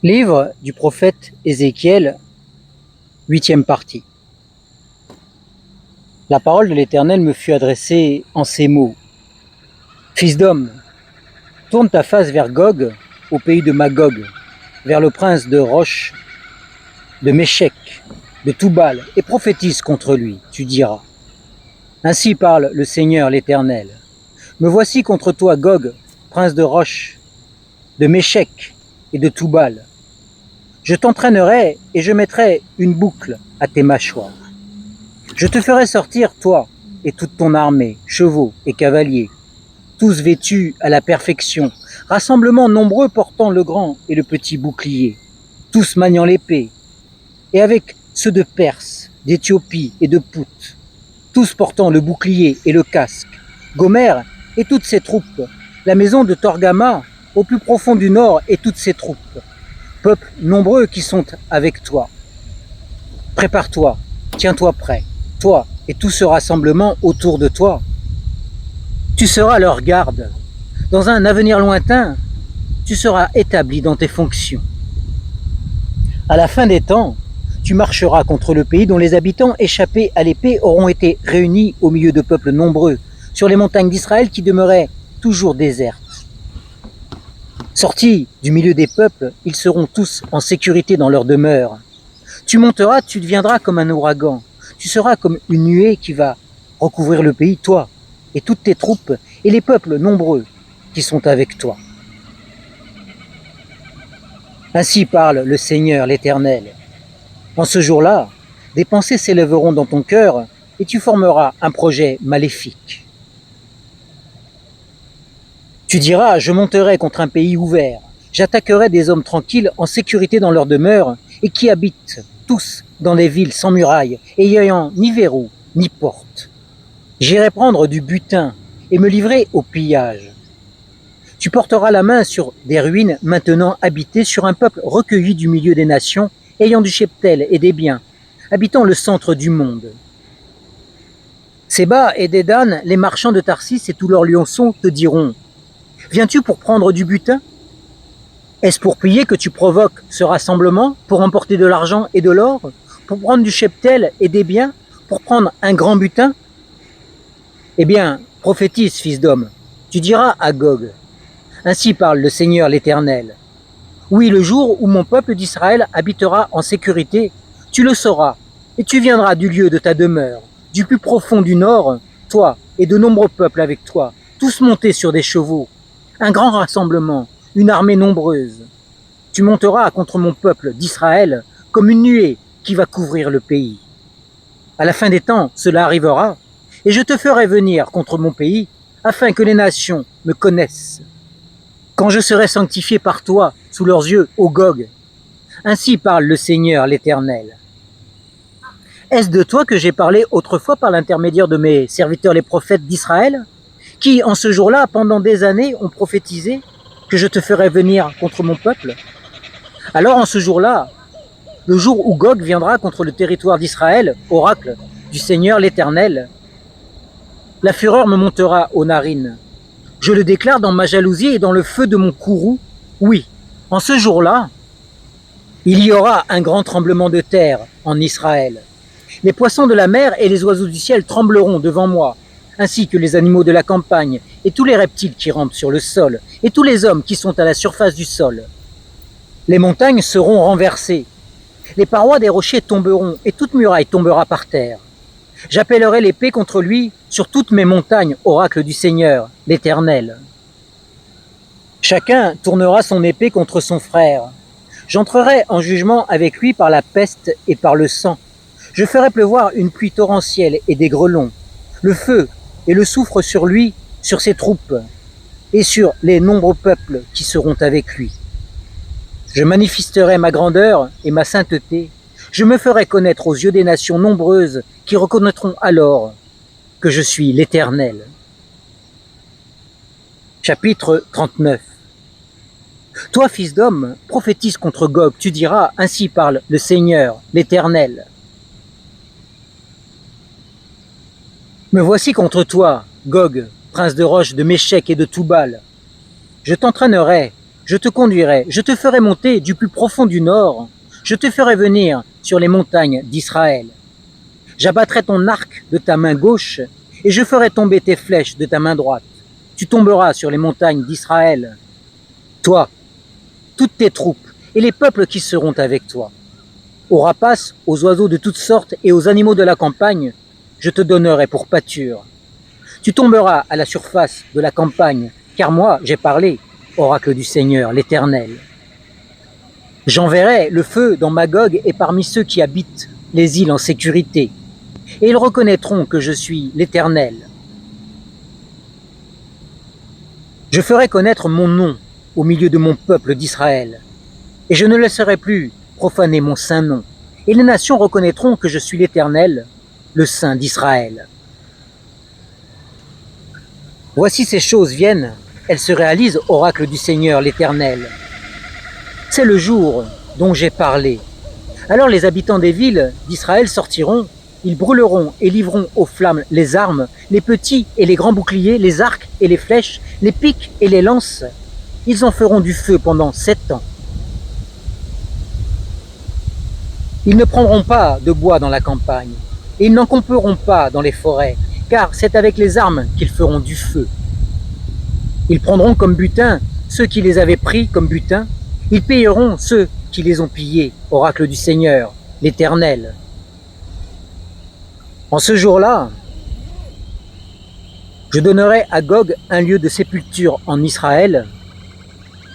Livre du prophète Ézéchiel, 8e partie. La parole de l'Éternel me fut adressée en ces mots. Fils d'homme, tourne ta face vers Gog, au pays de Magog, vers le prince de Roche, de Méchec, de Toubal, et prophétise contre lui, tu diras. Ainsi parle le Seigneur l'Éternel. Me voici contre toi, Gog, prince de Roche, de Méchec et de Toubal. Je t'entraînerai et je mettrai une boucle à tes mâchoires. Je te ferai sortir, toi et toute ton armée, chevaux et cavaliers, tous vêtus à la perfection, rassemblement nombreux portant le grand et le petit bouclier, tous maniant l'épée, et avec ceux de Perse, d'Éthiopie et de Pout, tous portant le bouclier et le casque, Gomère et toutes ses troupes, la maison de Torgama au plus profond du nord et toutes ses troupes, peuples nombreux qui sont avec toi. Prépare-toi, tiens-toi prêt, toi et tout ce rassemblement autour de toi. Tu seras leur garde. Dans un avenir lointain, tu seras établi dans tes fonctions. À la fin des temps, tu marcheras contre le pays dont les habitants échappés à l'épée auront été réunis au milieu de peuples nombreux, sur les montagnes d'Israël qui demeuraient toujours désertes. Sortis du milieu des peuples, ils seront tous en sécurité dans leur demeure. Tu monteras, tu deviendras comme un ouragan. Tu seras comme une nuée qui va recouvrir le pays, toi et toutes tes troupes et les peuples nombreux qui sont avec toi. Ainsi parle le Seigneur l'Éternel. En ce jour-là, des pensées s'élèveront dans ton cœur et tu formeras un projet maléfique. Tu diras, je monterai contre un pays ouvert, j'attaquerai des hommes tranquilles en sécurité dans leur demeure et qui habitent tous dans des villes sans murailles et ayant ni verrou ni porte. J'irai prendre du butin et me livrer au pillage. Tu porteras la main sur des ruines maintenant habitées, sur un peuple recueilli du milieu des nations, ayant du cheptel et des biens, habitant le centre du monde. Séba et Dédan, les marchands de Tarsis et tous leurs lionceaux te diront, viens-tu pour prendre du butin? Est-ce pour piller que tu provoques ce rassemblement, pour emporter de l'argent et de l'or, pour prendre du cheptel et des biens, pour prendre un grand butin? Eh bien, prophétise, fils d'homme, tu diras à Gog, ainsi parle le Seigneur l'Éternel. Oui, le jour où mon peuple d'Israël habitera en sécurité, tu le sauras, et tu viendras du lieu de ta demeure, du plus profond du nord, toi et de nombreux peuples avec toi, tous montés sur des chevaux, un grand rassemblement, une armée nombreuse. Tu monteras contre mon peuple d'Israël comme une nuée qui va couvrir le pays. À la fin des temps, cela arrivera, et je te ferai venir contre mon pays, afin que les nations me connaissent. Quand je serai sanctifié par toi sous leurs yeux, ô Gog, ainsi parle le Seigneur l'Éternel. Est-ce de toi que j'ai parlé autrefois par l'intermédiaire de mes serviteurs les prophètes d'Israël, qui en ce jour-là, pendant des années, ont prophétisé que je te ferai venir contre mon peuple? Alors en ce jour-là, le jour où Gog viendra contre le territoire d'Israël, oracle du Seigneur l'Éternel, la fureur me montera aux narines. Je le déclare dans ma jalousie et dans le feu de mon courroux. Oui, en ce jour-là, il y aura un grand tremblement de terre en Israël. Les poissons de la mer et les oiseaux du ciel trembleront devant moi, ainsi que les animaux de la campagne et tous les reptiles qui rampent sur le sol et tous les hommes qui sont à la surface du sol. Les montagnes seront renversées, les parois des rochers tomberont et toute muraille tombera par terre. J'appellerai l'épée contre lui sur toutes mes montagnes, oracle du Seigneur, l'Éternel. Chacun tournera son épée contre son frère. J'entrerai en jugement avec lui par la peste et par le sang. Je ferai pleuvoir une pluie torrentielle et des grêlons, le feu et le soufre sur lui, sur ses troupes, et sur les nombreux peuples qui seront avec lui. Je manifesterai ma grandeur et ma sainteté. Je me ferai connaître aux yeux des nations nombreuses qui reconnaîtront alors que je suis l'Éternel. Chapitre 39. Toi, fils d'homme, prophétise contre Gog, tu diras, ainsi parle le Seigneur, l'Éternel. Me voici contre toi, Gog, prince de Roche, de Méchec et de Toubal. Je t'entraînerai, Je te conduirai, je te ferai monter du plus profond du nord, je te ferai venir sur les montagnes d'Israël. J'abattrai ton arc de ta main gauche et je ferai tomber tes flèches de ta main droite. Tu tomberas sur les montagnes d'Israël. Toi, toutes tes troupes et les peuples qui seront avec toi. Aux rapaces, aux oiseaux de toutes sortes et aux animaux de la campagne, je te donnerai pour pâture. Tu tomberas à la surface de la campagne, car moi j'ai parlé, oracle du Seigneur, l'Éternel. J'enverrai le feu dans Magog et parmi ceux qui habitent les îles en sécurité, et ils reconnaîtront que je suis l'Éternel. Je ferai connaître mon nom au milieu de mon peuple d'Israël, et je ne laisserai plus profaner mon saint nom, et les nations reconnaîtront que je suis l'Éternel, le Saint d'Israël. Voici ces choses viennent, elles se réalisent, oracle du Seigneur l'Éternel. C'est le jour dont j'ai parlé. Alors les habitants des villes d'Israël sortiront, ils brûleront et livreront aux flammes les armes, les petits et les grands boucliers, les arcs et les flèches, les pics et les lances. Ils en feront du feu pendant 7 ans. Ils ne prendront pas de bois dans la campagne, et ils n'en couperont pas dans les forêts, car c'est avec les armes qu'ils feront du feu. Ils prendront comme butin ceux qui les avaient pris comme butin, ils payeront ceux qui les ont pillés, oracle du Seigneur, l'Éternel. En ce jour-là, je donnerai à Gog un lieu de sépulture en Israël,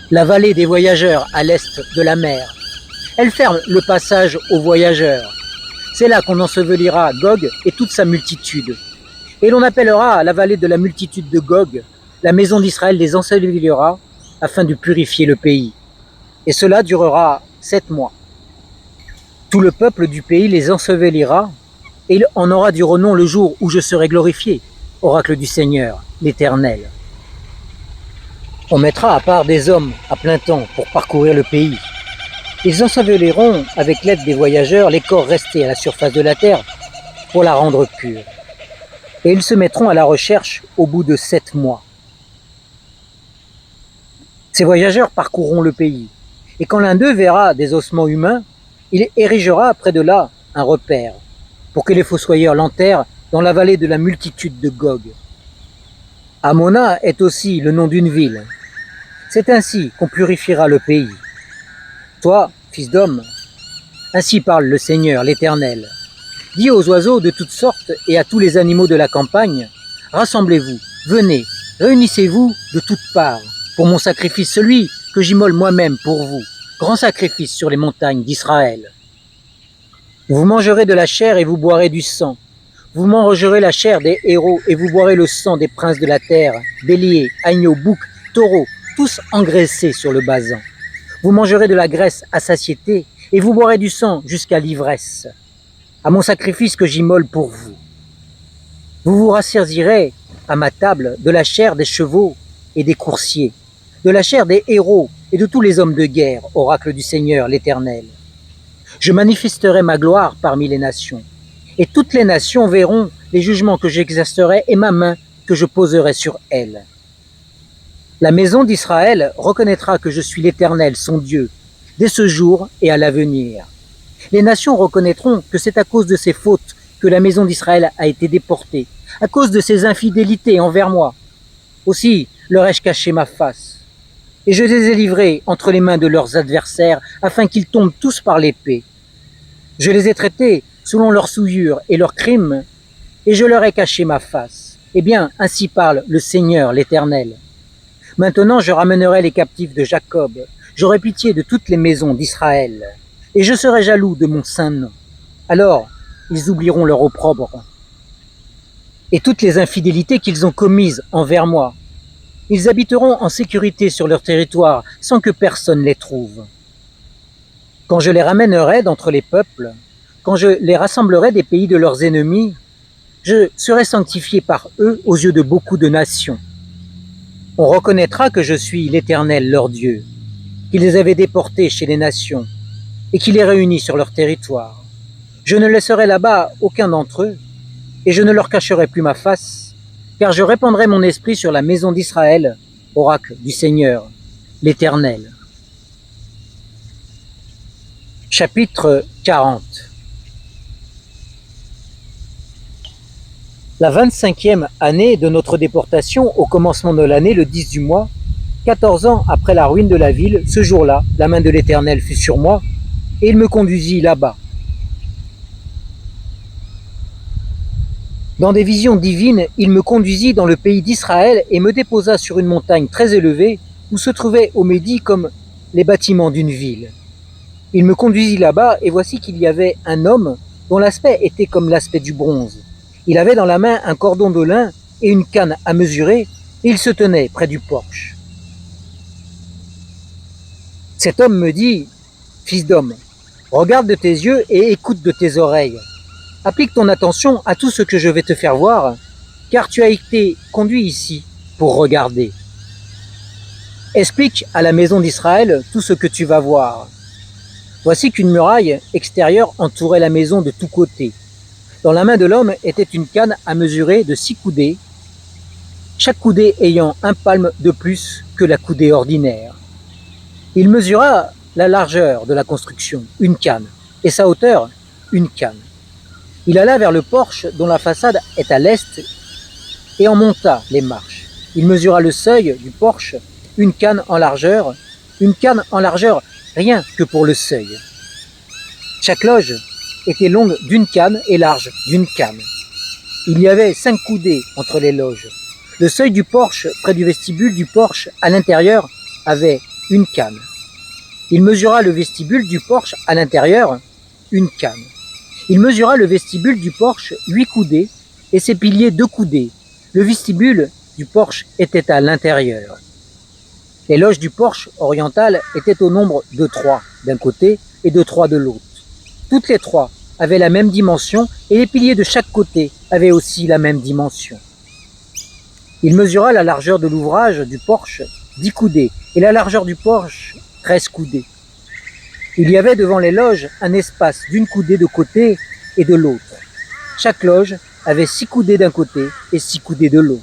la vallée des voyageurs à l'est de la mer. Elle ferme le passage aux voyageurs. C'est là qu'on ensevelira Gog et toute sa multitude. Et l'on appellera la vallée de la multitude de Gog, la maison d'Israël les ensevelira afin de purifier le pays. Et cela durera 7 mois. Tout le peuple du pays les ensevelira, et il en aura du renom le jour où je serai glorifié, oracle du Seigneur, l'Éternel. On mettra à part des hommes à plein temps pour parcourir le pays. Ils enseveliront avec l'aide des voyageurs les corps restés à la surface de la terre pour la rendre pure. Et ils se mettront à la recherche au bout de 7 mois. Ces voyageurs parcourront le pays. Et quand l'un d'eux verra des ossements humains, il érigera près de là un repère, pour que les fossoyeurs l'enterrent dans la vallée de la multitude de Gog. Amona est aussi le nom d'une ville. C'est ainsi qu'on purifiera le pays. Toi, fils d'homme, ainsi parle le Seigneur, l'Éternel. Dis aux oiseaux de toutes sortes et à tous les animaux de la campagne, rassemblez-vous, venez, réunissez-vous de toutes parts, pour mon sacrifice, celui que j'immole moi-même pour vous, grand sacrifice sur les montagnes d'Israël. Vous mangerez de la chair et vous boirez du sang. Vous mangerez la chair des héros et vous boirez le sang des princes de la terre, béliers, agneaux, boucs, taureaux, tous engraissés sur le basan. Vous mangerez de la graisse à satiété et vous boirez du sang jusqu'à l'ivresse, à mon sacrifice que j'immole pour vous. Vous vous rassasierez à ma table de la chair des chevaux et des coursiers, de la chair des héros et de tous les hommes de guerre, oracle du Seigneur l'Éternel. Je manifesterai ma gloire parmi les nations, et toutes les nations verront les jugements que j'exercerai et ma main que je poserai sur elles. La maison d'Israël reconnaîtra que je suis l'Éternel, son Dieu, dès ce jour et à l'avenir. Les nations reconnaîtront que c'est à cause de ses fautes que la maison d'Israël a été déportée, à cause de ses infidélités envers moi. Aussi leur ai-je caché ma face, et je les ai livrés entre les mains de leurs adversaires, afin qu'ils tombent tous par l'épée. Je les ai traités selon leurs souillures et leurs crimes, et je leur ai caché ma face. Eh bien, ainsi parle le Seigneur, l'Éternel. Maintenant je ramènerai les captifs de Jacob, j'aurai pitié de toutes les maisons d'Israël, et je serai jaloux de mon saint nom. Alors, ils oublieront leur opprobre et toutes les infidélités qu'ils ont commises envers moi. Ils habiteront en sécurité sur leur territoire, sans que personne les trouve. Quand je les ramènerai d'entre les peuples, quand je les rassemblerai des pays de leurs ennemis, je serai sanctifié par eux aux yeux de beaucoup de nations. On reconnaîtra que je suis l'Éternel, leur Dieu, qui les avait déportés chez les nations et qui les réunit sur leur territoire. Je ne laisserai là-bas aucun d'entre eux, et je ne leur cacherai plus ma face, car je répandrai mon esprit sur la maison d'Israël, oracle du Seigneur, l'Éternel. Chapitre 40. La 25e année de notre déportation, au commencement de l'année, le 10 du mois, 14 ans après la ruine de la ville, ce jour-là, la main de l'Éternel fut sur moi, et il me conduisit là-bas. Dans des visions divines, il me conduisit dans le pays d'Israël et me déposa sur une montagne très élevée, où se trouvaient au Midi comme les bâtiments d'une ville. Il me conduisit là-bas, et voici qu'il y avait un homme dont l'aspect était comme l'aspect du bronze. Il avait dans la main un cordon de lin et une canne à mesurer, et il se tenait près du porche. Cet homme me dit, « Fils d'homme, regarde de tes yeux et écoute de tes oreilles. Applique ton attention à tout ce que je vais te faire voir, car tu as été conduit ici pour regarder. Explique à la maison d'Israël tout ce que tu vas voir. Voici qu'une muraille extérieure entourait la maison de tous côtés. Dans la main de l'homme était une canne à mesurer de 6 coudées, chaque coudée ayant un palme de plus que la coudée ordinaire. Il mesura la largeur de la construction, une canne, et sa hauteur, une canne. Il alla vers le porche dont la façade est à l'est et en monta les marches. Il mesura le seuil du porche, une canne en largeur rien que pour le seuil. Chaque loge était longue d'une canne et large d'une canne. Il y avait 5 coudées entre les loges. Le seuil du porche près du vestibule du porche à l'intérieur avait une canne. Il mesura le vestibule du porche à l'intérieur, une canne. Il mesura le vestibule du porche 8 coudées et ses piliers 2 coudées. Le vestibule du porche était à l'intérieur. Les loges du porche oriental étaient au nombre de 3 d'un côté et de 3 de l'autre. Toutes les 3 avaient la même dimension et les piliers de chaque côté avaient aussi la même dimension. Il mesura la largeur de l'ouvrage du porche 10 coudées et la largeur du porche 13 coudées. Il y avait devant les loges un espace d'une coudée de côté et de l'autre. Chaque loge avait 6 coudées d'un côté et 6 coudées de l'autre.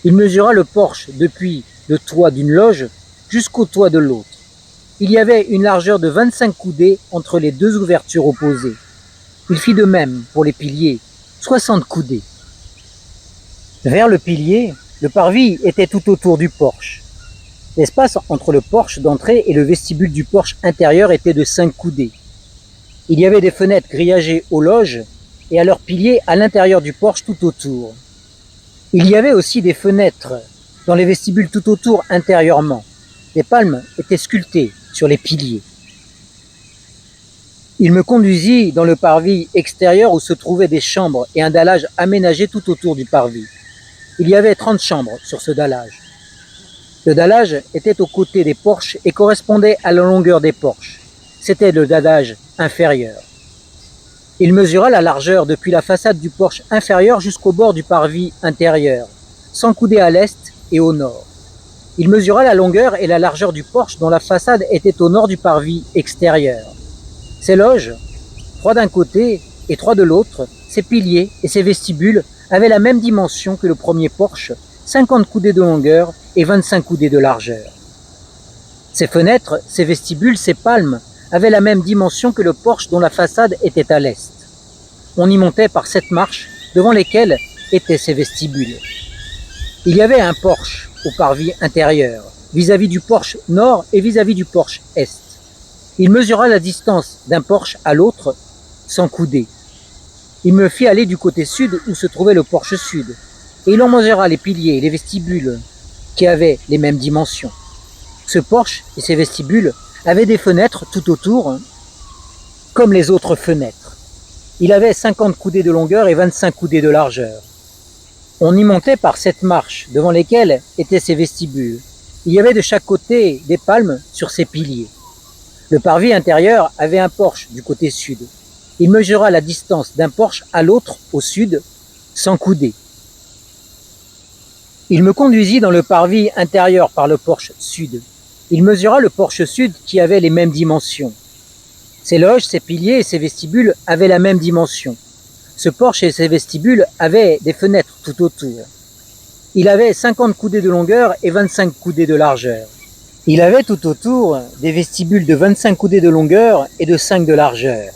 Il mesura le porche depuis le toit d'une loge jusqu'au toit de l'autre. Il y avait une largeur de 25 coudées entre les 2 ouvertures opposées. Il fit de même pour les piliers, 60 coudées. Vers le pilier, le parvis était tout autour du porche. L'espace entre le porche d'entrée et le vestibule du porche intérieur était de 5 coudées. Il y avait des fenêtres grillagées aux loges et à leurs piliers à l'intérieur du porche tout autour. Il y avait aussi des fenêtres dans les vestibules tout autour intérieurement. Les palmes étaient sculptées sur les piliers. Il me conduisit dans le parvis extérieur où se trouvaient des chambres et un dallage aménagé tout autour du parvis. Il y avait 30 chambres sur ce dallage. Le dallage était aux côtés des porches et correspondait à la longueur des porches. C'était le dallage inférieur. Il mesura la largeur depuis la façade du porche inférieur jusqu'au bord du parvis intérieur, 100 coudées à l'est et au nord. Il mesura la longueur et la largeur du porche dont la façade était au nord du parvis extérieur. Ses loges, 3 d'un côté et 3 de l'autre, ses piliers et ses vestibules avaient la même dimension que le premier porche, 50 coudées de longueur et 25 coudées de largeur. Ses fenêtres, ses vestibules, ses palmes avaient la même dimension que le porche dont la façade était à l'est. On y montait par 7 marches, devant lesquelles étaient ses vestibules. Il y avait un porche au parvis intérieur, vis-à-vis du porche nord et vis-à-vis du porche est. Il mesura la distance d'un porche à l'autre, 100 coudées. Il me fit aller du côté sud où se trouvait le porche sud, et il en mesura les piliers et les vestibules qui avaient les mêmes dimensions. Ce porche et ses vestibules avaient des fenêtres tout autour, comme les autres fenêtres. Il avait 50 coudées de longueur et 25 coudées de largeur. On y montait par 7 marches, devant lesquelles étaient ses vestibules. Il y avait de chaque côté des palmes sur ses piliers. Le parvis intérieur avait un porche du côté sud. Il mesura la distance d'un porche à l'autre au sud, 100 coudées. Il me conduisit dans le parvis intérieur par le porche sud. Il mesura le porche sud qui avait les mêmes dimensions. Ses loges, ses piliers et ses vestibules avaient la même dimension. Ce porche et ses vestibules avaient des fenêtres tout autour. Il avait 50 coudées de longueur et 25 coudées de largeur. Il avait tout autour des vestibules de 25 coudées de longueur et de 5 de largeur.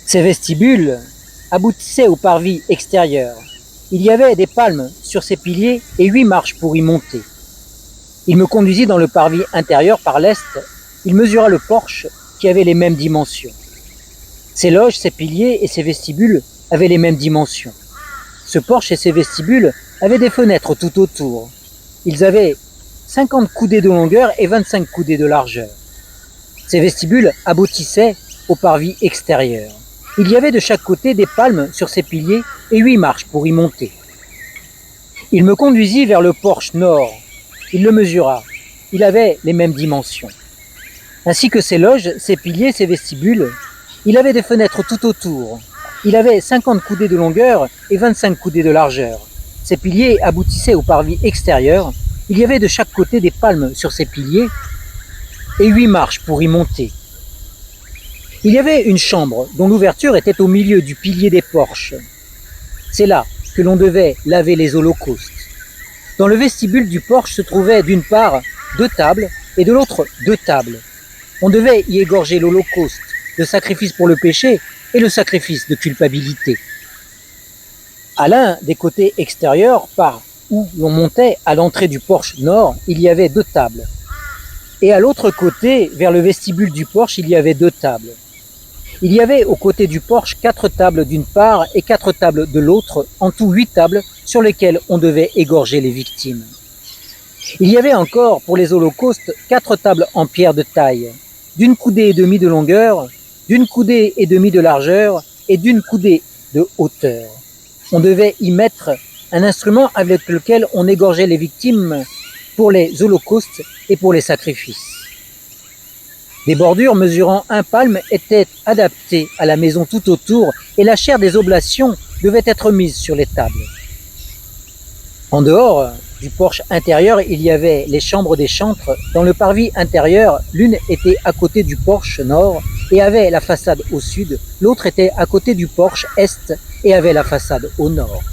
Ces vestibules aboutissaient au parvis extérieur. Il y avait des palmes sur ces piliers et 8 marches pour y monter. Il me conduisit dans le parvis intérieur par l'est. Il mesura le porche qui avait les mêmes dimensions. Ces loges, ces piliers et ces vestibules avaient les mêmes dimensions. Ce porche et ces vestibules avaient des fenêtres tout autour. Ils avaient 50 coudées de longueur et 25 coudées de largeur. Ces vestibules aboutissaient au parvis extérieur. Il y avait de chaque côté des palmes sur ces piliers et 8 marches pour y monter. Il me conduisit vers le porche nord. Il le mesura. Il avait les mêmes dimensions. Ainsi que ces loges, ces piliers, ces vestibules, il avait des fenêtres tout autour. Il avait 50 coudées de longueur et 25 coudées de largeur. Ces piliers aboutissaient au parvis extérieur. Il y avait de chaque côté des palmes sur ces piliers et 8 marches pour y monter. Il y avait une chambre dont l'ouverture était au milieu du pilier des porches. C'est là que l'on devait laver les holocaustes. Dans le vestibule du porche se trouvaient d'une part 2 tables et de l'autre 2 tables. On devait y égorger l'holocauste, le sacrifice pour le péché et le sacrifice de culpabilité. À l'un des côtés extérieurs, par où l'on montait à l'entrée du porche nord, il y avait 2 tables. Et à l'autre côté, vers le vestibule du porche, il y avait 2 tables. Il y avait aux côtés du porche 4 tables d'une part et 4 tables de l'autre, en tout 8 tables sur lesquelles on devait égorger les victimes. Il y avait encore pour les holocaustes 4 tables en pierre de taille, d'une coudée et demie de longueur, d'une coudée et demie de largeur et d'une coudée de hauteur. On devait y mettre un instrument avec lequel on égorgeait les victimes pour les holocaustes et pour les sacrifices. Des bordures mesurant 1 palme étaient adaptées à la maison tout autour et la chair des oblations devait être mise sur les tables. En dehors du porche intérieur, il y avait les chambres des chantres. Dans le parvis intérieur, l'une était à côté du porche nord et avait la façade au sud, l'autre était à côté du porche est et avait la façade au nord.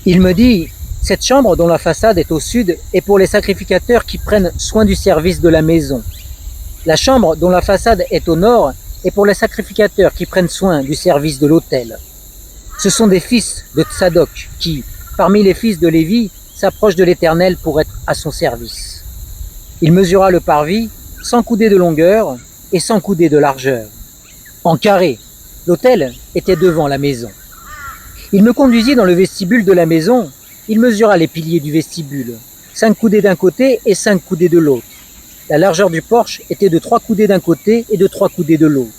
Il me dit, cette chambre dont la façade est au sud est pour les sacrificateurs qui prennent soin du service de la maison. La chambre dont la façade est au nord est pour les sacrificateurs qui prennent soin du service de l'autel. Ce sont des fils de Tsadok qui, parmi les fils de Lévi, s'approchent de l'Éternel pour être à son service. Il mesura le parvis, 100 coudées de longueur et 100 coudées de largeur. En carré, l'autel était devant la maison. Il me conduisit dans le vestibule de la maison. Il mesura les piliers du vestibule, 5 coudées d'un côté et 5 coudées de l'autre. La largeur du porche était de 3 coudées d'un côté et de 3 coudées de l'autre.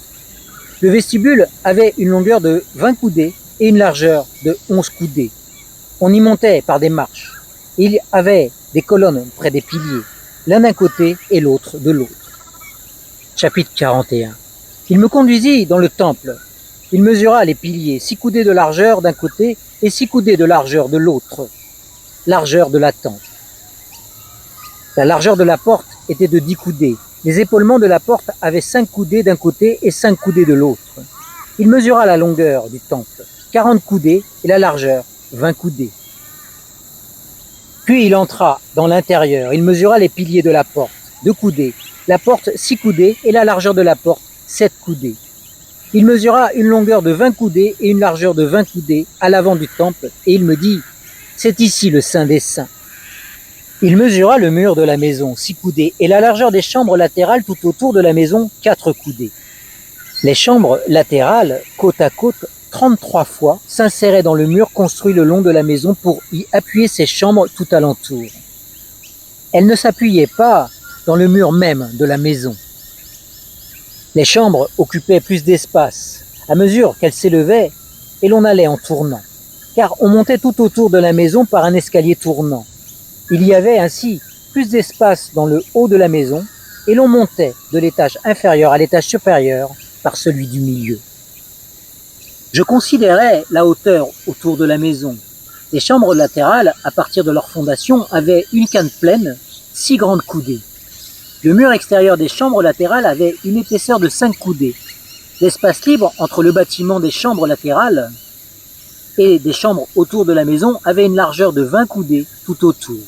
Le vestibule avait une longueur de 20 coudées et une largeur de 11 coudées. On y montait par des marches. Il y avait des colonnes près des piliers, l'un d'un côté et l'autre de l'autre. Chapitre 41. Il me conduisit dans le temple. Il mesura les piliers, 6 coudées de largeur d'un côté et 6 coudées de largeur de l'autre, largeur de la tente. La largeur de la porte était de 10 coudées. Les épaulements de la porte avaient 5 coudées d'un côté et 5 coudées de l'autre. Il mesura la longueur du temple, 40 coudées, et la largeur, 20 coudées. Puis il entra dans l'intérieur. Il mesura les piliers de la porte, 2 coudées, la porte 6 coudées et la largeur de la porte 7 coudées. Il mesura une longueur de 20 coudées et une largeur de 20 coudées à l'avant du temple, et il me dit, c'est ici le Saint des Saints. Il mesura le mur de la maison, 6 coudées, et la largeur des chambres latérales tout autour de la maison, 4 coudées. Les chambres latérales, côte à côte, 33 fois, s'inséraient dans le mur construit le long de la maison pour y appuyer ces chambres tout alentour. Elles ne s'appuyaient pas dans le mur même de la maison. Les chambres occupaient plus d'espace à mesure qu'elles s'élevaient et l'on allait en tournant, car on montait tout autour de la maison par un escalier tournant. Il y avait ainsi plus d'espace dans le haut de la maison et l'on montait de l'étage inférieur à l'étage supérieur par celui du milieu. Je considérais la hauteur autour de la maison. Les chambres latérales, à partir de leur fondation, avaient une canne pleine, 6 grandes coudées. Le mur extérieur des chambres latérales avait une épaisseur de 5 coudées. L'espace libre entre le bâtiment des chambres latérales et des chambres autour de la maison avaient une largeur de 20 coudées tout autour.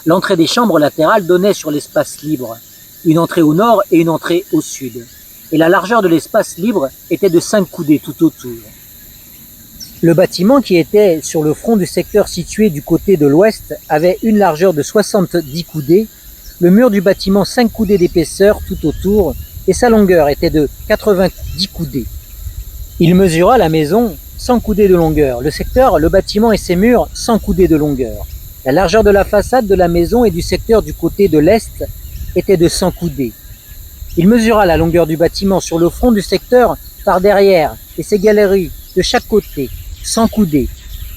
L'entrée des chambres latérales donnait sur l'espace libre, une entrée au nord et une entrée au sud, et la largeur de l'espace libre était de 5 coudées tout autour. Le bâtiment qui était sur le front du secteur situé du côté de l'ouest avait une largeur de 70 coudées, le mur du bâtiment 5 coudées d'épaisseur tout autour, et sa longueur était de 90 coudées. Il mesura la maison 100 coudées de longueur, le secteur, le bâtiment et ses murs 100 coudées de longueur. La largeur de la façade de la maison et du secteur du côté de l'est était de 100 coudées. Il mesura la longueur du bâtiment sur le front du secteur par derrière et ses galeries de chaque côté, 100 coudées.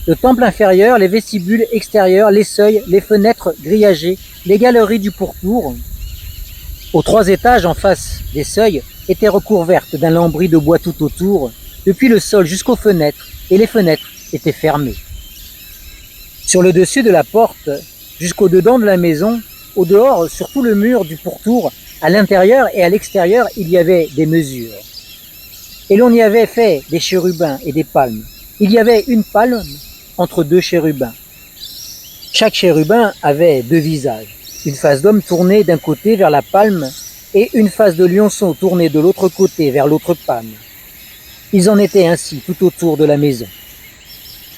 Le temple inférieur, les vestibules extérieurs, les seuils, les fenêtres grillagées, les galeries du pourtour. Aux 3 étages en face des seuils étaient recouvertes d'un lambris de bois tout autour, depuis le sol jusqu'aux fenêtres, et les fenêtres étaient fermées. Sur le dessus de la porte, jusqu'au dedans de la maison, au dehors, sur tout le mur du pourtour, à l'intérieur et à l'extérieur, il y avait des mesures. Et l'on y avait fait des chérubins et des palmes. Il y avait une palme entre 2 chérubins. Chaque chérubin avait 2 visages, une face d'homme tournée d'un côté vers la palme et une face de lionceau tournée de l'autre côté vers l'autre palme. Ils en étaient ainsi tout autour de la maison.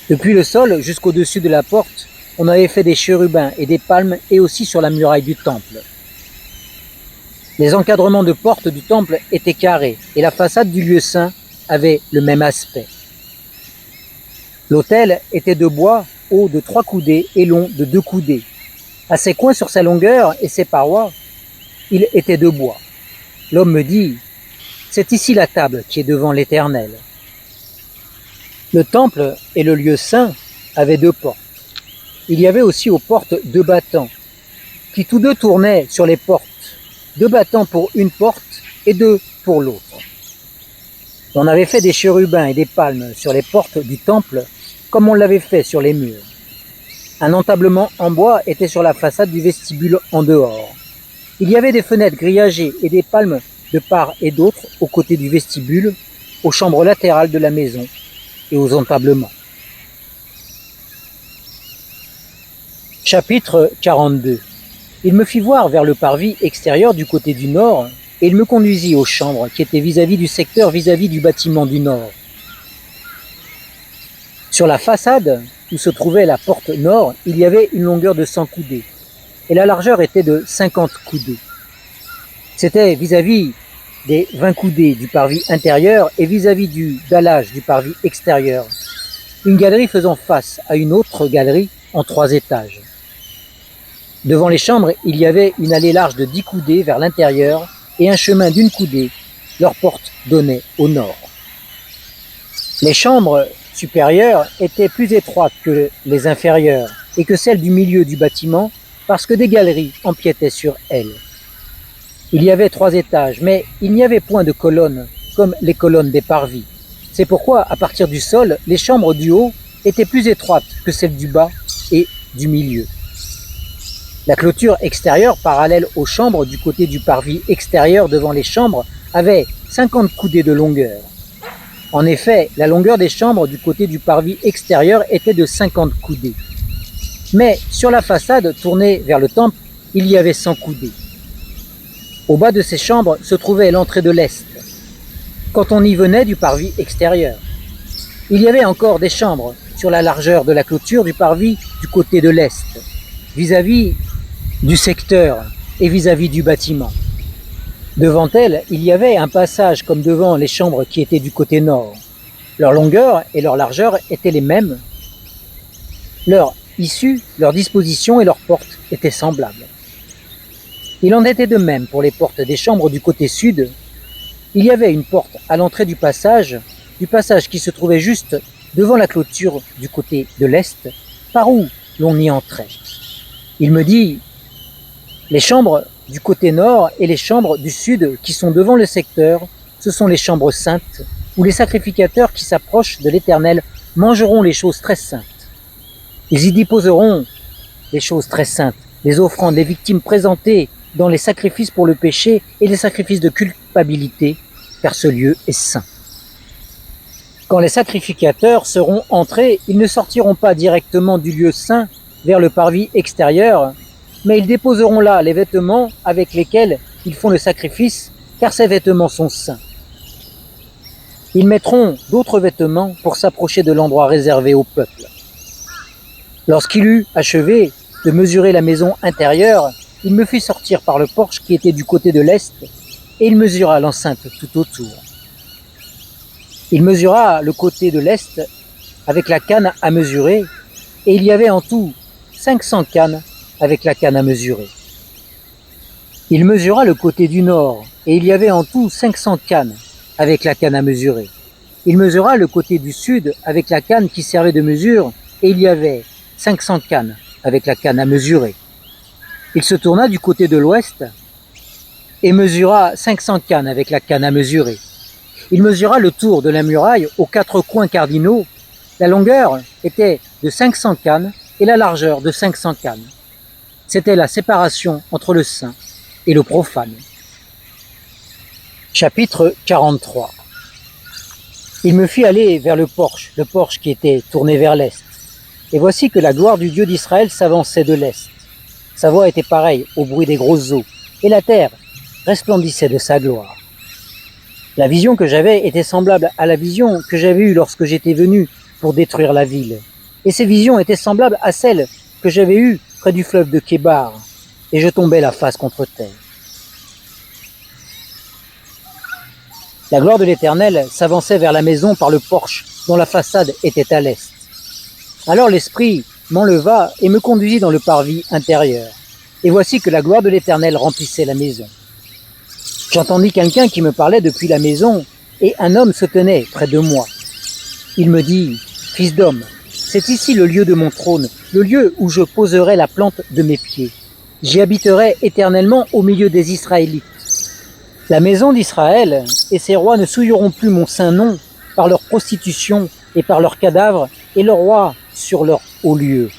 Depuis le sol jusqu'au-dessus de la porte, on avait fait des chérubins et des palmes et aussi sur la muraille du temple. Les encadrements de portes du temple étaient carrés et la façade du lieu saint avait le même aspect. L'autel était de bois haut de 3 coudées et long de 2 coudées. À ses coins sur sa longueur et ses parois, il était de bois. L'homme me dit, c'est ici la table qui est devant l'Éternel. Le temple et le lieu saint avaient 2 portes. Il y avait aussi aux portes 2 battants, qui tous 2 tournaient sur les portes, 2 battants pour une porte et 2 pour l'autre. On avait fait des chérubins et des palmes sur les portes du temple, comme on l'avait fait sur les murs. Un entablement en bois était sur la façade du vestibule en dehors. Il y avait des fenêtres grillagées et des palmes de part et d'autre aux côtés du vestibule, aux chambres latérales de la maison et aux entablements. Chapitre 42. Il me fit voir vers le parvis extérieur du côté du nord, et il me conduisit aux chambres qui étaient vis-à-vis du secteur, vis-à-vis du bâtiment du nord. Sur la façade, où se trouvait la porte nord, il y avait une longueur de 100 coudées, et la largeur était de 50 coudées. C'était vis-à-vis des 20 coudées du parvis intérieur et vis-à-vis du dallage du parvis extérieur, une galerie faisant face à une autre galerie en 3 étages. Devant les chambres, il y avait une allée large de 10 coudées vers l'intérieur et un chemin d'1 coudée. Leur porte donnait au nord. Les chambres supérieures étaient plus étroites que les inférieures et que celles du milieu du bâtiment parce que des galeries empiétaient sur elles. Il y avait 3 étages, mais il n'y avait point de colonnes comme les colonnes des parvis. C'est pourquoi, à partir du sol, les chambres du haut étaient plus étroites que celles du bas et du milieu. La clôture extérieure parallèle aux chambres du côté du parvis extérieur devant les chambres avait 50 coudées de longueur. En effet, la longueur des chambres du côté du parvis extérieur était de 50 coudées. Mais sur la façade tournée vers le temple, il y avait 100 coudées. Au bas de ces chambres se trouvait l'entrée de l'est, quand on y venait du parvis extérieur. Il y avait encore des chambres sur la largeur de la clôture du parvis du côté de l'est, vis-à-vis du secteur et vis-à-vis du bâtiment. Devant elles, il y avait un passage comme devant les chambres qui étaient du côté nord. Leur longueur et leur largeur étaient les mêmes. Leur issue, leur disposition et leurs portes étaient semblables. Il en était de même pour les portes des chambres du côté sud. Il y avait une porte à l'entrée du passage qui se trouvait juste devant la clôture du côté de l'est, par où l'on y entrait. Il me dit, les chambres du côté nord et les chambres du sud qui sont devant le secteur, ce sont les chambres saintes, où les sacrificateurs qui s'approchent de l'Éternel mangeront les choses très saintes. Ils y déposeront les choses très saintes, les offrandes, les victimes présentées dans les sacrifices pour le péché et les sacrifices de culpabilité, car ce lieu est saint. Quand les sacrificateurs seront entrés, ils ne sortiront pas directement du lieu saint vers le parvis extérieur, mais ils déposeront là les vêtements avec lesquels ils font le sacrifice, car ces vêtements sont saints. Ils mettront d'autres vêtements pour s'approcher de l'endroit réservé au peuple. Lorsqu'il eut achevé de mesurer la maison intérieure, il me fit sortir par le porche qui était du côté de l'est, et il mesura l'enceinte tout autour. Il mesura le côté de l'est avec la canne à mesurer, et il y avait en tout 500 cannes avec la canne à mesurer. Il mesura le côté du nord, et il y avait en tout 500 cannes avec la canne à mesurer. Il mesura le côté du sud avec la canne qui servait de mesure, et il y avait 500 cannes avec la canne à mesurer. Il se tourna du côté de l'ouest et mesura 500 cannes avec la canne à mesurer. Il mesura le tour de la muraille aux 4 coins cardinaux. La longueur était de 500 cannes et la largeur de 500 cannes. C'était la séparation entre le saint et le profane. Chapitre 43. Il me fit aller vers le porche qui était tourné vers l'est. Et voici que la gloire du Dieu d'Israël s'avançait de l'est. Sa voix était pareille au bruit des grosses eaux, et la terre resplendissait de sa gloire. La vision que j'avais était semblable à la vision que j'avais eue lorsque j'étais venu pour détruire la ville. Et ces visions étaient semblables à celles que j'avais eues près du fleuve de Kébar, et je tombais la face contre terre. La gloire de l'Éternel s'avançait vers la maison par le porche dont la façade était à l'est. Alors l'Esprit m'enleva et me conduisit dans le parvis intérieur. Et voici que la gloire de l'Éternel remplissait la maison. J'entendis quelqu'un qui me parlait depuis la maison, et un homme se tenait près de moi. Il me dit, « Fils d'homme, c'est ici le lieu de mon trône, le lieu où je poserai la plante de mes pieds. J'y habiterai éternellement au milieu des Israélites. La maison d'Israël et ses rois ne souilleront plus mon saint nom par leur prostitution et par leurs cadavres, et leurs rois sur leur haut lieu. »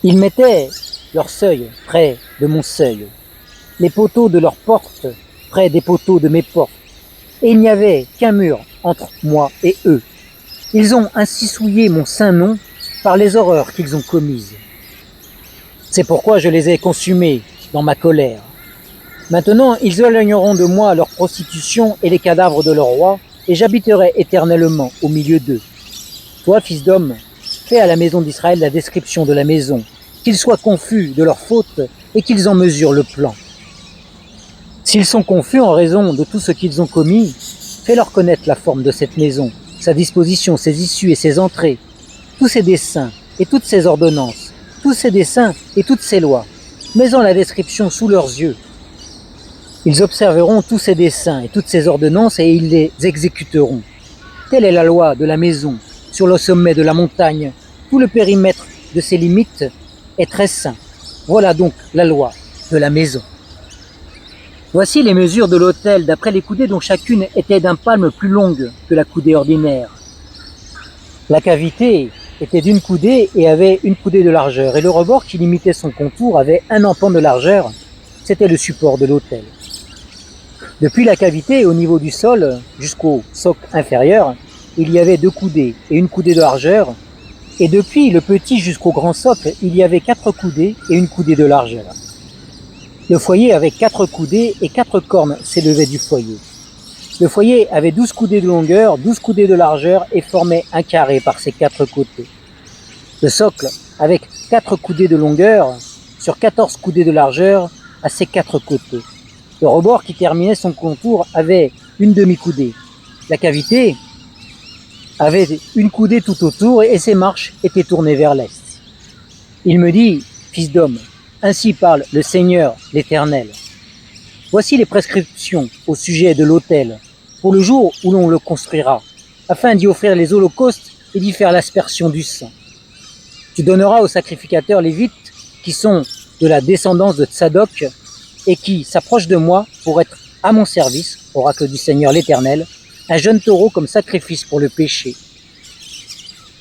Ils mettaient leur seuil près de mon seuil, les poteaux de leurs portes près des poteaux de mes portes, et il n'y avait qu'un mur entre moi et eux. Ils ont ainsi souillé mon saint nom par les horreurs qu'ils ont commises. C'est pourquoi je les ai consumés dans ma colère. Maintenant, ils éloigneront de moi leur prostitution et les cadavres de leurs rois, et j'habiterai éternellement au milieu d'eux. Toi, fils d'homme, fais à la maison d'Israël la description de la maison, qu'ils soient confus de leurs fautes et qu'ils en mesurent le plan. S'ils sont confus en raison de tout ce qu'ils ont commis, fais-leur connaître la forme de cette maison, sa disposition, ses issues et ses entrées, tous ses desseins et toutes ses ordonnances, tous ses desseins et toutes ses lois. Mets-en la description sous leurs yeux. Ils observeront tous ces desseins et toutes ces ordonnances et ils les exécuteront. Telle est la loi de la maison, sur le sommet de la montagne. Tout le périmètre de ses limites est très saint. Voilà donc la loi de la maison. Voici les mesures de l'autel d'après les coudées dont chacune était d'un palme plus longue que la coudée ordinaire. La cavité était d'une coudée et avait une coudée de largeur, et le rebord qui limitait son contour avait un empan de largeur. C'était le support de l'autel. Depuis la cavité au niveau du sol jusqu'au socle inférieur, il y avait 2 coudées et une coudée de largeur, et depuis le petit jusqu'au grand socle, il y avait 4 coudées et une coudée de largeur. Le foyer avait 4 coudées et 4 cornes s'élevaient du foyer. Le foyer avait 12 coudées de longueur, 12 coudées de largeur et formait un carré par ses 4 côtés. Le socle, avec 4 coudées de longueur sur 14 coudées de largeur à ses 4 côtés. Le rebord qui terminait son contour avait une demi-coudée. La cavité avait une coudée tout autour et ses marches étaient tournées vers l'est. Il me dit, « Fils d'homme, ainsi parle le Seigneur, l'Éternel. Voici les prescriptions au sujet de l'autel, pour le jour où l'on le construira, afin d'y offrir les holocaustes et d'y faire l'aspersion du sang. Tu donneras aux sacrificateurs lévites qui sont de la descendance de Tsadok et qui s'approchent de moi pour être à mon service, oracle du Seigneur l'Éternel, un jeune taureau comme sacrifice pour le péché.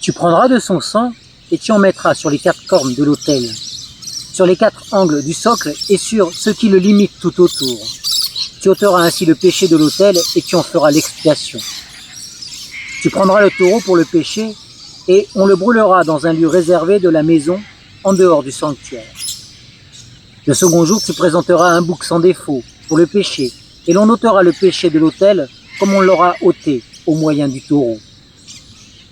Tu prendras de son sang et tu en mettras sur les 4 cornes de l'autel, sur les 4 angles du socle et sur ce qui le limite tout autour. Tu Tu ôteras ainsi le péché de l'autel et tu en feras l'expiation. Tu prendras le taureau pour le péché et on le brûlera dans un lieu réservé de la maison en dehors du sanctuaire. Le second jour, tu présenteras un bouc sans défaut pour le péché et l'on ôtera le péché de l'autel comme on l'aura ôté au moyen du taureau.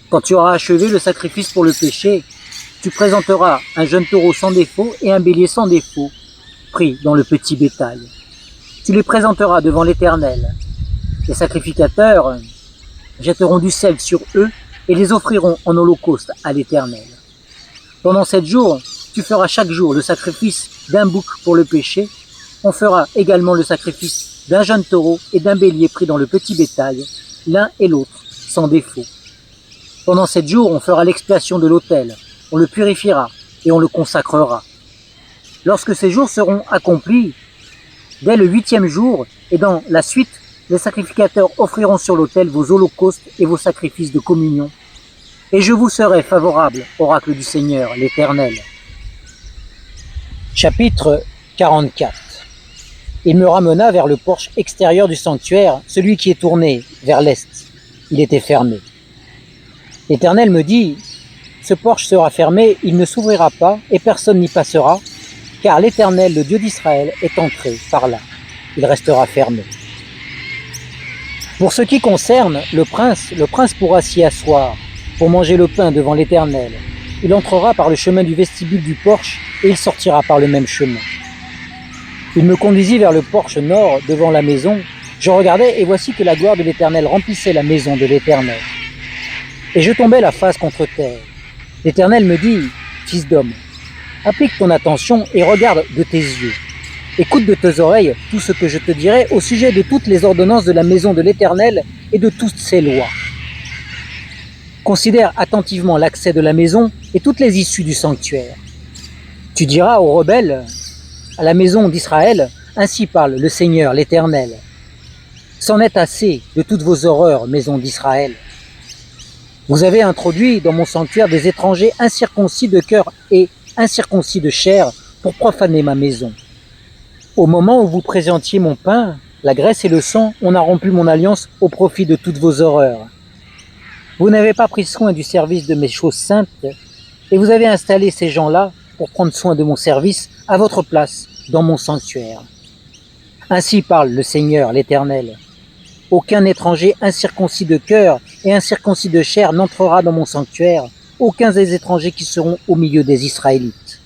Quand tu auras achevé le sacrifice pour le péché, tu présenteras un jeune taureau sans défaut et un bélier sans défaut, pris dans le petit bétail. Tu les présenteras devant l'Éternel. Les sacrificateurs jetteront du sel sur eux et les offriront en holocauste à l'Éternel. Pendant 7 jours, tu feras chaque jour le sacrifice d'un bouc pour le péché. On fera également le sacrifice d'un jeune taureau et d'un bélier pris dans le petit bétail, l'un et l'autre, sans défaut. Pendant 7 jours, on fera l'expiation de l'autel, on le purifiera et on le consacrera. Lorsque ces jours seront accomplis, dès le 8e jour et dans la suite, les sacrificateurs offriront sur l'autel vos holocaustes et vos sacrifices de communion. Et je vous serai favorable, oracle du Seigneur, l'Éternel. Chapitre 44. Il me ramena vers le porche extérieur du sanctuaire, celui qui est tourné vers l'est. Il était fermé. L'Éternel me dit, ce porche sera fermé, il ne s'ouvrira pas et personne n'y passera, car l'Éternel, le Dieu d'Israël, est entré par là. Il restera fermé. Pour ce qui concerne le prince pourra s'y asseoir pour manger le pain devant l'Éternel. Il entrera par le chemin du vestibule du porche et il sortira par le même chemin. Il me conduisit vers le porche nord devant la maison. Je regardais et voici que la gloire de l'Éternel remplissait la maison de l'Éternel. Et je tombais la face contre terre. L'Éternel me dit, fils d'homme, applique ton attention et regarde de tes yeux. Écoute de tes oreilles tout ce que je te dirai au sujet de toutes les ordonnances de la maison de l'Éternel et de toutes ses lois. Considère attentivement l'accès de la maison et toutes les issues du sanctuaire. Tu diras aux rebelles, à la maison d'Israël, ainsi parle le Seigneur, l'Éternel. C'en est assez de toutes vos horreurs, maison d'Israël. Vous avez introduit dans mon sanctuaire des étrangers incirconcis de cœur et incirconcis de chair pour profaner ma maison. Au moment où vous présentiez mon pain, la graisse et le sang, on a rompu mon alliance au profit de toutes vos horreurs. Vous n'avez pas pris soin du service de mes choses saintes et vous avez installé ces gens-là pour prendre soin de mon service à votre place dans mon sanctuaire. Ainsi parle le Seigneur, l'Éternel. Aucun étranger incirconcis de cœur et incirconcis de chair n'entrera dans mon sanctuaire, aucun des étrangers qui seront au milieu des Israélites.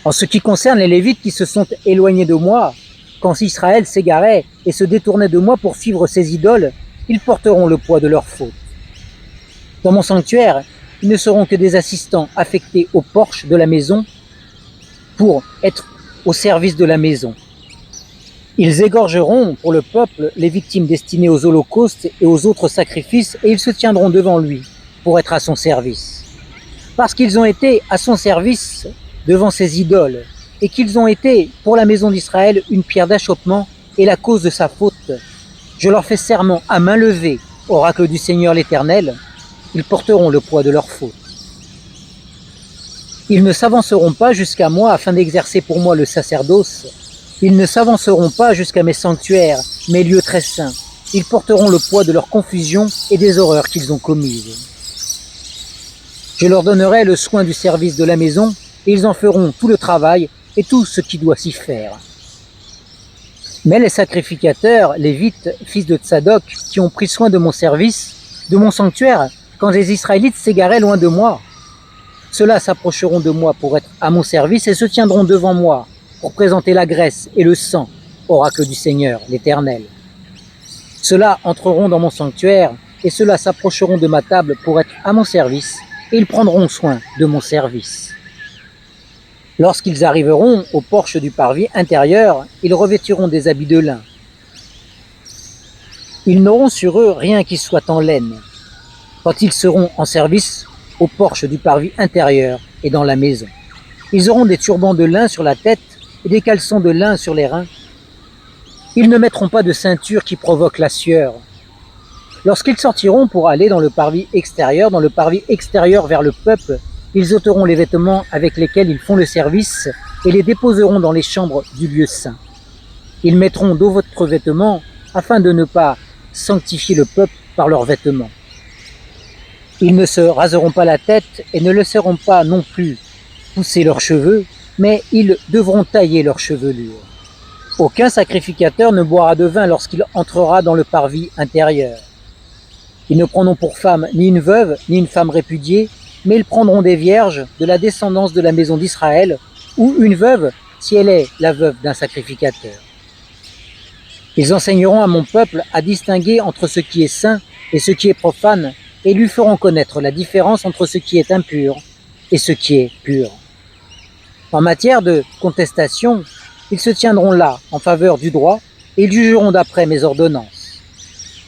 En ce qui concerne les Lévites qui se sont éloignés de moi, quand Israël s'égarait et se détournait de moi pour suivre ses idoles, ils porteront le poids de leurs fautes. Dans mon sanctuaire, ils ne seront que des assistants affectés au porche de la maison pour être au service de la maison. Ils égorgeront pour le peuple les victimes destinées aux holocaustes et aux autres sacrifices et ils se tiendront devant lui pour être à son service. Parce qu'ils ont été à son service devant ses idoles et qu'ils ont été pour la maison d'Israël une pierre d'achoppement et la cause de sa faute, je leur fais serment à main levée, oracle du Seigneur l'Éternel, ils porteront le poids de leur faute. Ils ne s'avanceront pas jusqu'à moi afin d'exercer pour moi le sacerdoce. Ils ne s'avanceront pas jusqu'à mes sanctuaires, mes lieux très saints. Ils porteront le poids de leur confusion et des horreurs qu'ils ont commises. Je leur donnerai le soin du service de la maison, et ils en feront tout le travail et tout ce qui doit s'y faire. Mais les sacrificateurs, Lévites, fils de Tsadok, qui ont pris soin de mon service, de mon sanctuaire, quand les Israélites s'égaraient loin de moi, ceux-là s'approcheront de moi pour être à mon service et se tiendront devant moi pour présenter la graisse et le sang, oracle du Seigneur, l'Éternel. Ceux-là entreront dans mon sanctuaire et ceux-là s'approcheront de ma table pour être à mon service et ils prendront soin de mon service. Lorsqu'ils arriveront au porche du parvis intérieur, ils revêtiront des habits de lin. Ils n'auront sur eux rien qui soit en laine. Quand ils seront en service au porche du parvis intérieur et dans la maison, ils auront des turbans de lin sur la tête et des caleçons de lin sur les reins. Ils ne mettront pas de ceinture qui provoque la sueur. Lorsqu'ils sortiront pour aller dans le parvis extérieur vers le peuple, ils ôteront les vêtements avec lesquels ils font le service et les déposeront dans les chambres du lieu saint. Ils mettront d'autres vêtements afin de ne pas sanctifier le peuple par leurs vêtements. Ils ne se raseront pas la tête et ne laisseront pas non plus pousser leurs cheveux, mais ils devront tailler leurs chevelures. Aucun sacrificateur ne boira de vin lorsqu'il entrera dans le parvis intérieur. Ils ne prendront pour femme ni une veuve, ni une femme répudiée, mais ils prendront des vierges de la descendance de la maison d'Israël, ou une veuve si elle est la veuve d'un sacrificateur. Ils enseigneront à mon peuple à distinguer entre ce qui est saint et ce qui est profane, et lui feront connaître la différence entre ce qui est impur et ce qui est pur. En matière de contestation, ils se tiendront là en faveur du droit et ils jugeront d'après mes ordonnances.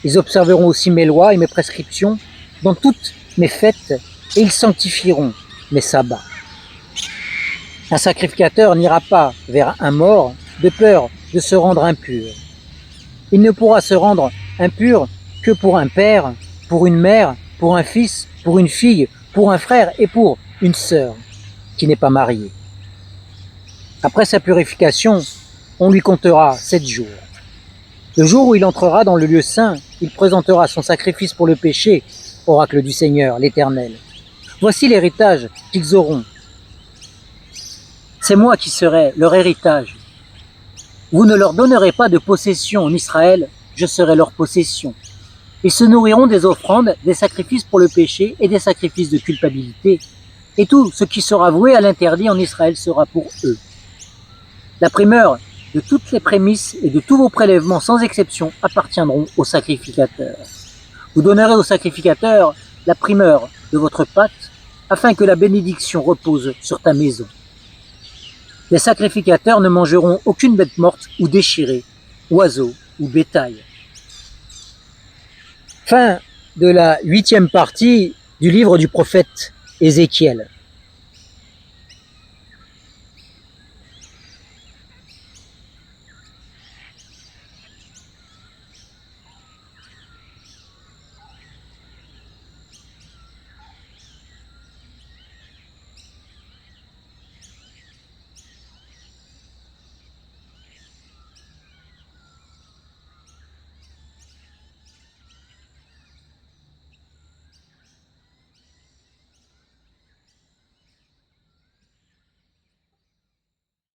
Ils observeront aussi mes lois et mes prescriptions dans toutes mes fêtes et ils sanctifieront mes sabbats. Un sacrificateur n'ira pas vers un mort de peur de se rendre impur. Il ne pourra se rendre impur que pour un père, pour une mère, pour un fils, pour une fille, pour un frère et pour une sœur qui n'est pas mariée. Après sa purification, on lui comptera 7 jours. Le jour où il entrera dans le lieu saint, il présentera son sacrifice pour le péché, oracle du Seigneur, l'Éternel. Voici l'héritage qu'ils auront. C'est moi qui serai leur héritage. Vous ne leur donnerez pas de possession en Israël, je serai leur possession. Ils se nourriront des offrandes, des sacrifices pour le péché et des sacrifices de culpabilité. Et tout ce qui sera voué à l'interdit en Israël sera pour eux. La primeur de toutes les prémices et de tous vos prélèvements sans exception appartiendront au sacrificateur. Vous donnerez au sacrificateur la primeur de votre pâte afin que la bénédiction repose sur ta maison. Les sacrificateurs ne mangeront aucune bête morte ou déchirée, oiseau ou bétail. Fin de la 8e partie du livre du prophète Ézéchiel.